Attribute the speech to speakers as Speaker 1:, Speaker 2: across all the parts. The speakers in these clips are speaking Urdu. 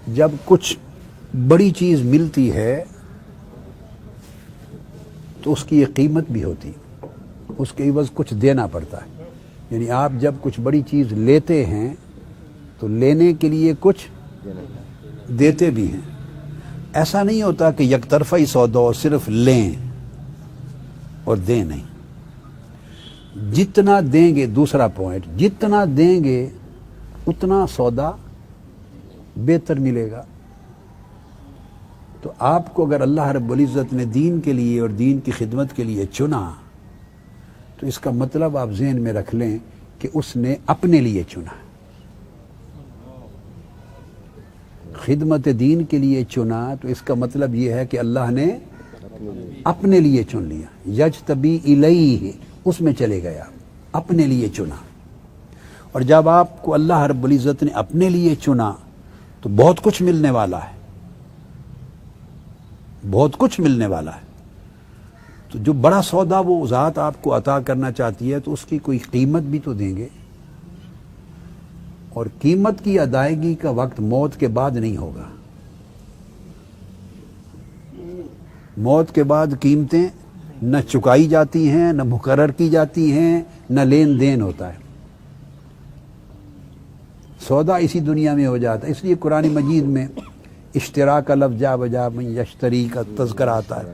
Speaker 1: جب کچھ بڑی چیز ملتی ہے تو اس کی ایک قیمت بھی ہوتی، اس کے عوض کچھ دینا پڑتا ہے. یعنی آپ جب کچھ بڑی چیز لیتے ہیں تو لینے کے لیے کچھ دیتے بھی ہیں. ایسا نہیں ہوتا کہ یک طرفہ ہی سودا ہو، صرف لیں اور دیں نہیں. جتنا دیں گے، دوسرا پوائنٹ، جتنا دیں گے اتنا سودا بہتر ملے گا. تو آپ کو اگر اللہ رب العزت نے دین کے لیے اور دین کی خدمت کے لیے چنا تو اس کا مطلب آپ ذہن میں رکھ لیں کہ اس نے اپنے لیے چنا. خدمت دین کے لیے چنا تو اس کا مطلب یہ ہے کہ اللہ نے اپنے لیے چن لیا. یجتبی الیہ، اس میں چلے گیا، اپنے لیے چنا. اور جب آپ کو اللہ رب العزت نے اپنے لیے چنا تو بہت کچھ ملنے والا ہے، بہت کچھ ملنے والا ہے. تو جو بڑا سودا وہ ذات آپ کو عطا کرنا چاہتی ہے تو اس کی کوئی قیمت بھی تو دیں گے، اور قیمت کی ادائیگی کا وقت موت کے بعد نہیں ہوگا. موت کے بعد قیمتیں نہ چکائی جاتی ہیں، نہ مقرر کی جاتی ہیں، نہ لین دین ہوتا ہے. سودا اسی دنیا میں ہو جاتا ہے. اس لیے قرآن مجید میں اشترا کا لفظ جا بجا من یشتری کا تذکرہ آتا ہے.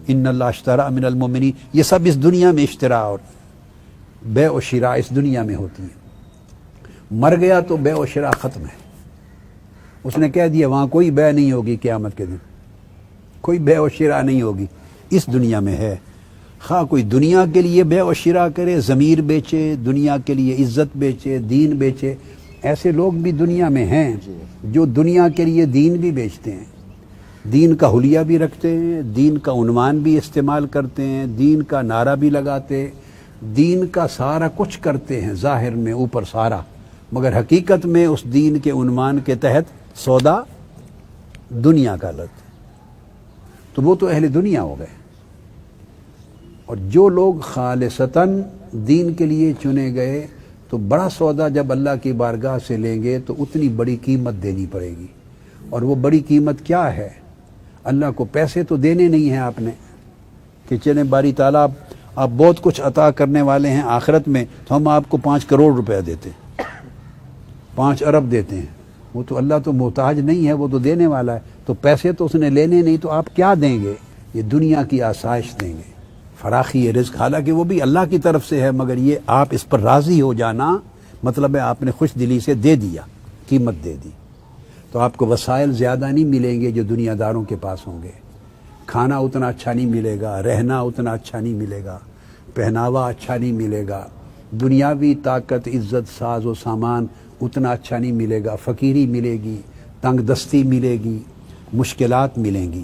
Speaker 1: ان اللہ اشترا من المؤمنین، یہ سب اس دنیا میں اشترا اور بے و شراء اس دنیا میں ہوتی ہے. مر گیا تو بے و شراء ختم ہے. اس نے کہہ دیا وہاں کوئی بے نہیں ہوگی، قیامت کے دن کوئی بے و شراء نہیں ہوگی. اس دنیا میں ہے. خواہ کوئی دنیا کے لیے بے و شراء کرے، ضمیر بیچے، دنیا کے لیے عزت بیچے، دین بیچے. ایسے لوگ بھی دنیا میں ہیں جو دنیا کے لیے دین بھی بیچتے ہیں، دین کا حلیہ بھی رکھتے ہیں، دین کا عنوان بھی استعمال کرتے ہیں، دین کا نعرہ بھی لگاتے، دین کا سارا کچھ کرتے ہیں ظاہر میں، اوپر سارا، مگر حقیقت میں اس دین کے عنوان کے تحت سودا دنیا کا لت. تو وہ تو اہل دنیا ہو گئے. اور جو لوگ خالصتاً دین کے لیے چنے گئے تو بڑا سودا جب اللہ کی بارگاہ سے لیں گے تو اتنی بڑی قیمت دینی پڑے گی. اور وہ بڑی قیمت کیا ہے؟ اللہ کو پیسے تو دینے نہیں ہیں آپ نے کہ چلیں باری تعالیٰ آپ بہت کچھ عطا کرنے والے ہیں آخرت میں، تو ہم آپ کو 5 کروڑ روپے دیتے ہیں، 5 ارب دیتے ہیں. وہ تو اللہ تو محتاج نہیں ہے، وہ تو دینے والا ہے. تو پیسے تو اس نے لینے نہیں، تو آپ کیا دیں گے؟ یہ دنیا کی آسائش دیں گے، فراخی رزق. حالانکہ وہ بھی اللہ کی طرف سے ہے، مگر یہ آپ اس پر راضی ہو جانا مطلب ہے آپ نے خوش دلی سے دے دیا، قیمت دے دی. تو آپ کو وسائل زیادہ نہیں ملیں گے جو دنیا داروں کے پاس ہوں گے. کھانا اتنا اچھا نہیں ملے گا، رہنا اتنا اچھا نہیں ملے گا، پہناوا اچھا نہیں ملے گا، دنیاوی طاقت، عزت، ساز و سامان اتنا اچھا نہیں ملے گا. فقیری ملے گی، تنگ دستی ملے گی، مشکلات ملیں گی.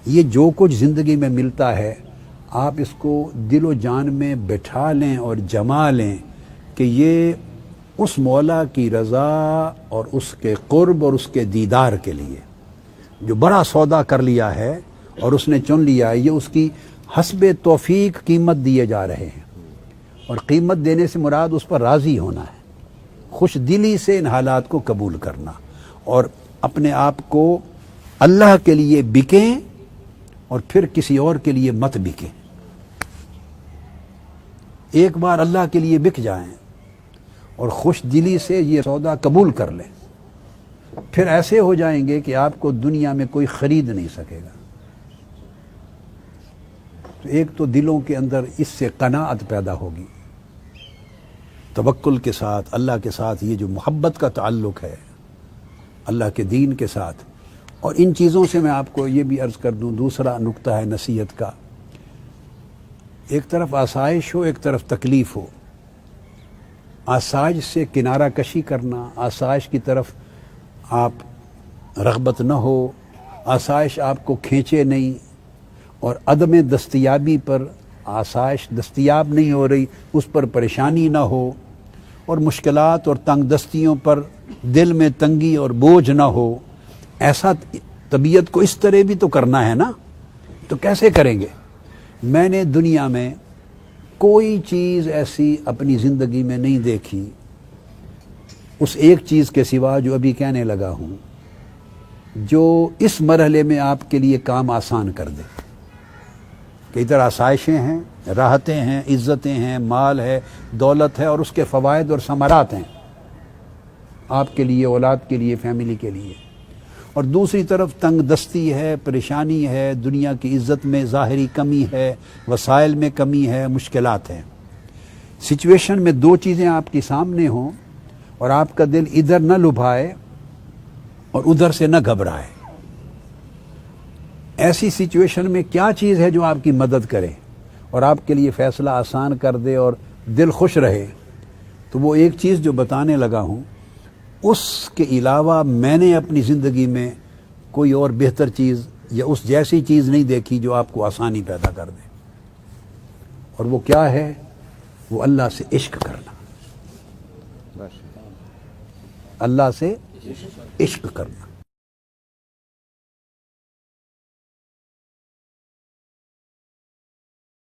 Speaker 1: یہ جو کچھ زندگی میں ملتا ہے آپ اس کو دل و جان میں بٹھا لیں اور جما لیں کہ یہ اس مولا کی رضا اور اس کے قرب اور اس کے دیدار کے لیے جو بڑا سودا کر لیا ہے اور اس نے چن لیا ہے، یہ اس کی حسب توفیق قیمت دیے جا رہے ہیں. اور قیمت دینے سے مراد اس پر راضی ہونا ہے، خوش دلی سے ان حالات کو قبول کرنا، اور اپنے آپ کو اللہ کے لیے بکیں اور پھر کسی اور کے لیے مت بکیں. ایک بار اللہ کے لیے بک جائیں اور خوش دلی سے یہ سودا قبول کر لیں، پھر ایسے ہو جائیں گے کہ آپ کو دنیا میں کوئی خرید نہیں سکے گا. تو ایک تو دلوں کے اندر اس سے قناعت پیدا ہوگی، توکل کے ساتھ اللہ کے ساتھ یہ جو محبت کا تعلق ہے اللہ کے دین کے ساتھ. اور ان چیزوں سے میں آپ کو یہ بھی عرض کر دوں، دوسرا نقطہ ہے نصیحت کا، ایک طرف آسائش ہو، ایک طرف تکلیف ہو. آسائش سے کنارہ کشی کرنا، آسائش کی طرف آپ رغبت نہ ہو، آسائش آپ کو کھینچے نہیں، اور عدم دستیابی پر آسائش دستیاب نہیں ہو رہی اس پر پریشانی نہ ہو، اور مشکلات اور تنگ دستیوں پر دل میں تنگی اور بوجھ نہ ہو. ایسا طبیعت کو اس طرح بھی تو کرنا ہے نا. تو کیسے کریں گے؟ میں نے دنیا میں کوئی چیز ایسی اپنی زندگی میں نہیں دیکھی اس ایک چیز کے سوا جو ابھی کہنے لگا ہوں. جو اس مرحلے میں آپ کے لیے کام آسان کر دے کہ ادھر آسائشیں ہیں، راحتیں ہیں، عزتیں ہیں، مال ہے، دولت ہے، اور اس کے فوائد اور ثمرات ہیں آپ کے لیے، اولاد کے لیے، فیملی کے لیے، اور دوسری طرف تنگ دستی ہے، پریشانی ہے، دنیا کی عزت میں ظاہری کمی ہے، وسائل میں کمی ہے، مشکلات ہیں۔ سچویشن میں دو چیزیں آپ کے سامنے ہوں اور آپ کا دل ادھر نہ لبھائے اور ادھر سے نہ گھبرائے، ایسی سچویشن میں کیا چیز ہے جو آپ کی مدد کرے اور آپ کے لیے فیصلہ آسان کر دے اور دل خوش رہے؟ تو وہ ایک چیز جو بتانے لگا ہوں، اس کے علاوہ میں نے اپنی زندگی میں کوئی اور بہتر چیز یا اس جیسی چیز نہیں دیکھی جو آپ کو آسانی پیدا کر دے۔ اور وہ کیا ہے؟ وہ اللہ سے عشق کرنا، اللہ سے عشق کرنا۔